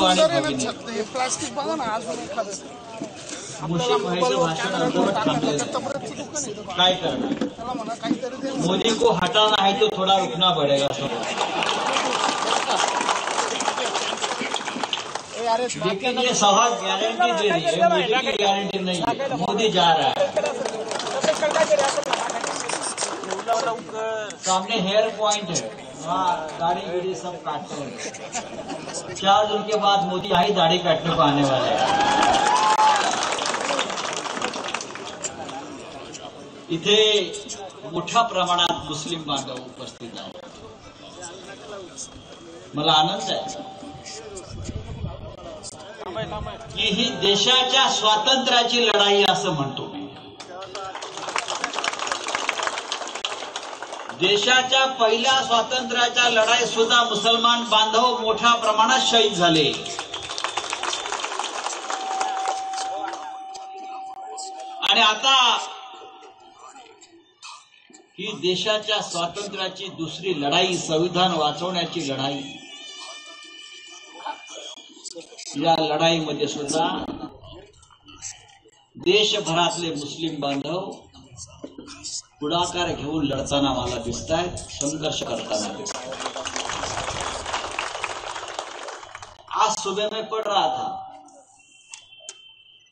आणि भगिनी, प्लास्टिक बघा ना अजून एखादं मुस्लिम भाईचं भाषण अर्धवट थांबलेलं काय करणार? मोदी को हटाना है तो थोड़ा रुकना पड़ेगा सब। लेकिन ये सभा गारंटी दे रही है, मोदी की गारंटी नहीं है। मोदी जा रहा है, सामने हेयर पॉइंट है, दाढ़ी वीढ़ी सब काटते हैं। 4 दिन के बाद मोदी ही दाढ़ी काटने को आने वाले हैं। इथे मोठ्या प्रमाणात मुस्लिम बांधव उपस्थित आहेत। मला आनंद आहे की ही देशाच्या स्वातंत्र्याची लढाई असं म्हणतो मी। देशाच्या पहिल्या स्वातंत्र्याच्या लढाईत सुद्धा मुसलमान बांधव मोठ्या प्रमाणात शहीद झाले आणि आता ही देशाच्या स्वातंत्र्याची दुसरी लढाई, संविधान वाचवण्याची लढाई, या लढाईमध्ये सुद्धा देशभरातले मुस्लिम बांधव पुढाकार घेऊन लढताना मला दिसत आहेत, संघर्ष करताना दिसत आहेत। आज सुबह में पढ़ रहा था,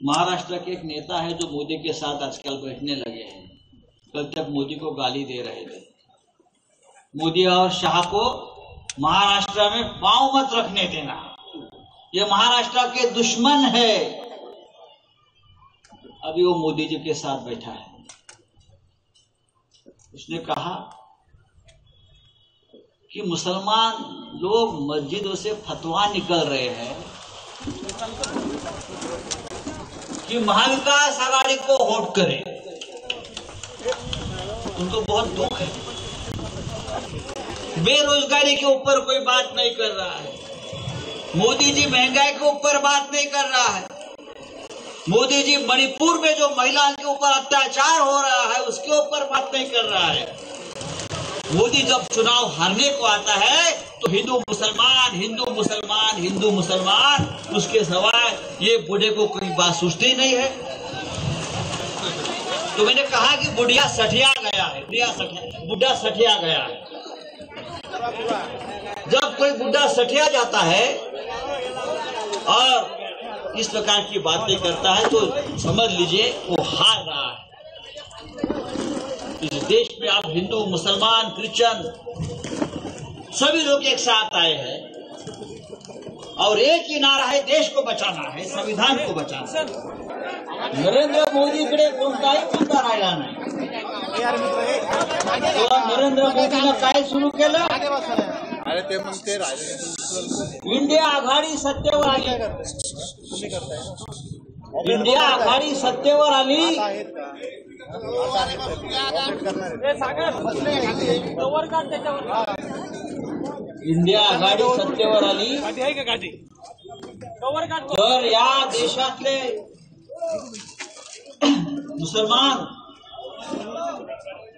महाराष्ट्र के एक नेता है जो मोदी के साथ आजकल बैठने लगे हैं, कल तक मोदी को गाली दे रहे थे। मोदी और शाह को महाराष्ट्र में पांव मत रखने देना, ये महाराष्ट्र के दुश्मन है। अभी वो मोदी जी के साथ बैठा है। उसने कहा कि मुसलमान लोग मस्जिदों से फतवा निकल रहे हैं कि महाविकास आघाड़ी को वोट करें। उनको बहुत दुख है। बेरोजगारी के ऊपर कोई बात नहीं कर रहा है। मोदी जी महंगाई के ऊपर बात नहीं कर रहा है। मोदी जी मणिपुर में जो महिलाओं के ऊपर अत्याचार हो रहा है उसके ऊपर बात नहीं कर रहा है। मोदी जब चुनाव हारने को आता है तो हिंदू मुसलमान, हिंदू मुसलमान, हिंदू मुसलमान, उसके सिवाय ये बूढ़े को कोई बात सोचते ही नहीं है। तो मैंने कहा कि बुढ़िया सठिया गया है, बुढ़ा सठिया गया है। जब कोई बुढ़ा सठिया जाता है और इस प्रकार की बातें करता है तो समझ लीजिए वो हार रहा है। इस देश में आप हिंदू, मुसलमान, क्रिश्चियन सभी लोग एक साथ आए हैं और एक ही नारा है, देश को बचाना है, संविधान को बचाना है। नरेंद्र मोदीकडे कोणताही मुद्दा राहिला नाही। नरेंद्र मोदीनं काय सुरू केलं? इंडिया आघाडी सत्तेवर आली। इंडिया आघाडी सत्तेवर आली। इंडिया आघाडी सत्तेवर आली तर या देशातले मुसलमान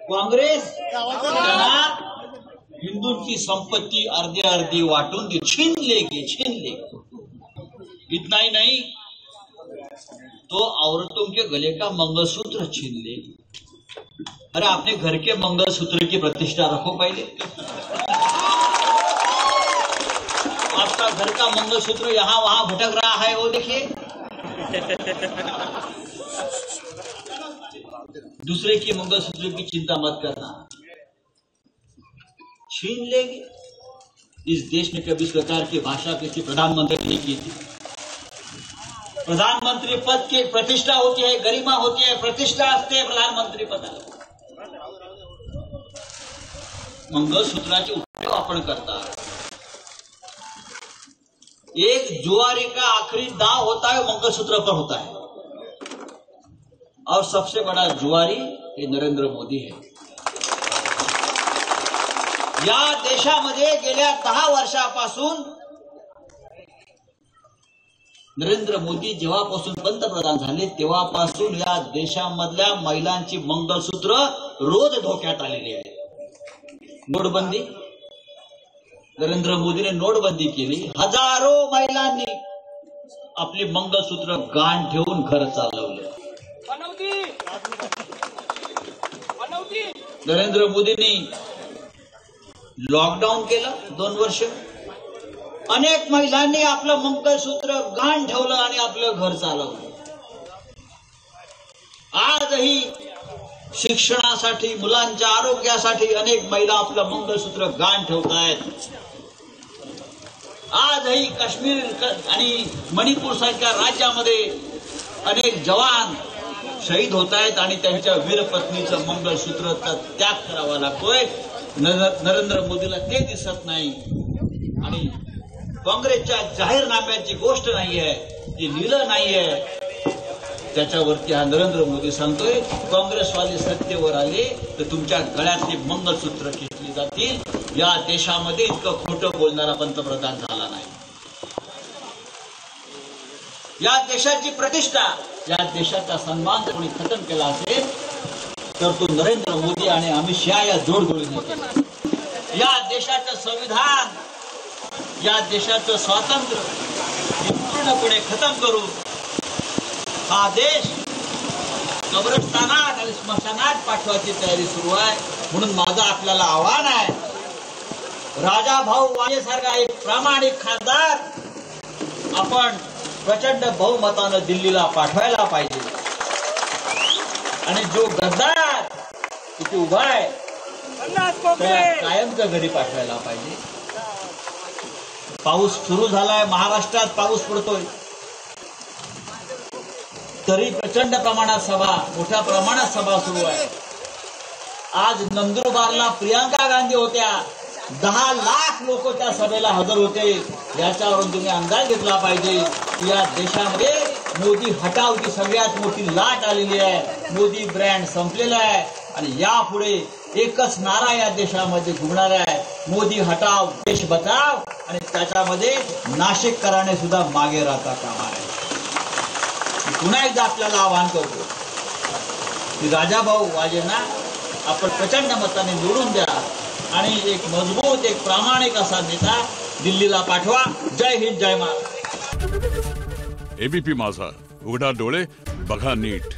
कांग्रेस त्यांना हिंदूंची संपत्ती अर्धी अर्धी वाटून दी, छीन लेगी, छीन लेगी। इतना ही नहीं तो औरतों के गले का मंगलसूत्र छीन लेगी। अरे अपने घर के मंगलसूत्र की प्रतिष्ठा रखो पहले। आपका घर का मंगलसूत्र यहां वहां भटक रहा है, वो देखिए। दूसरे की मंगलसूत्र की चिंता मत करना, छीन लेगी। इस देश में कभी इस प्रकार की भाषा किसी प्रधानमंत्री ने की थी। प्रधानमंत्री पद की प्रतिष्ठा होती है, गरिमा होती है, प्रतिष्ठा असते है प्रधानमंत्री पदाला। मंगलसूत्राचे उपयोग आपण करता। एक जुआरी का आखिरी दाव होता है मंगलसूत्र पर होता है और सबसे बड़ा जुआरी ये नरेंद्र मोदी है। या देशामध्ये गेल्या 10 वर्षापासून नरेंद्र मोदी जेव्हापासून पंतप्रधान झाले तेव्हापासून या देशामधल्या महिलांची मंगलसूत्र रोज धोक्यात आलेली आहे। नोटबंदी, नरेंद्र मोदीने नोटबंदी केली, हजारो महिलांनी आपली मंगळसूत्र गहाण ठेवून घर चालवलं. नरेंद्र मोदींनी लॉकडाऊन केलं 2 वर्ष. अनेक महिलांनी आपलं मंगळसूत्र गहाण ठेवलं आणि आपलं घर चालवलं. आजही शिक्षणासाठी, मुलांच्या आरोग्यासाठी अनेक महिला आपलं मंगळसूत्र गहाण ठेवत आहेत. आजही काश्मीर आणि मणिपूर सारख्या राज्यामध्ये अनेक जवान शहीद होत आहेत आणि त्यांच्या वीरपत्नीचं मंगळसूत्र त्याग करावा लागतोय. नरेंद्र मोदीला ते दिसत नाही आणि काँग्रेसच्या जाहीरनाम्याची गोष्ट नाहीये, ती लिहिलं नाहीये. त्याच्यावरती हा नरेंद्र मोदी सांगतोय, काँग्रेसवाले सत्तेवर आले तर तुमच्या गळ्यातली मंगळसूत्र खेचली जातील. या देशामध्ये इतकं खोटं बोलणारा पंतप्रधान झाला नाही. या देशाची प्रतिष्ठा, या देशाचा सन्मान कोणी खतम केला असेल तर तो नरेंद्र मोदी आणि अमित शहा या जोडगोळीने केला. या देशाचं संविधान, या देशाचं स्वातंत्र्य पूर्णपणे खतम करून हा देश कब्रस्तानात आणि स्मशानात पाठवायची तयारी सुरू आहे. म्हणून माझं आपल्याला आव्हान आहे, राजाभाऊ वाजेसारखा एक प्रामाणिक खासदार आपण प्रचंड बहुमतानं दिल्लीला पाठवायला पाहिजे आणि जो गद्दार तिथे उभा आहे त्याला कायमच्या घरी पाठवायला पाहिजे. पाऊस सुरू झालाय, महाराष्ट्रात पाऊस पडतोय, तरी प्रचंड प्रमाणात सभा, मोठ्या प्रमाणात सभा सुरू आहे. आज नंदुरबारला प्रियंका गांधी होत्या, 10 लाख लोक त्या सभेला हजर होते. याच्यावरून तुम्ही अंदाज घेतला पाहिजे की या देशामध्ये मोदी हटावची सगळ्यात मोठी लाट आलेली आहे. मोदी ब्रँड संपलेला आहे आणि यापुढे एकच नारा या देशामध्ये घुमणार आहे, मोदी हटाव देश बचाव. आणि त्याच्यामध्ये नाशिककरांनी सुद्धा मागे राहता कामा नये. पुन्हा एकदा आपल्याला आवाहन करतो की राजाभाऊ वाजेंना आपण प्रचंड मताने निवडून द्या आणि एक मजबूत, एक प्रामाणिक असा नेता दिल्लीला पाठवा. जय हिंद, जय महाराष्ट्र. एबीपी माझा, उघडा डोळे बघा नीट.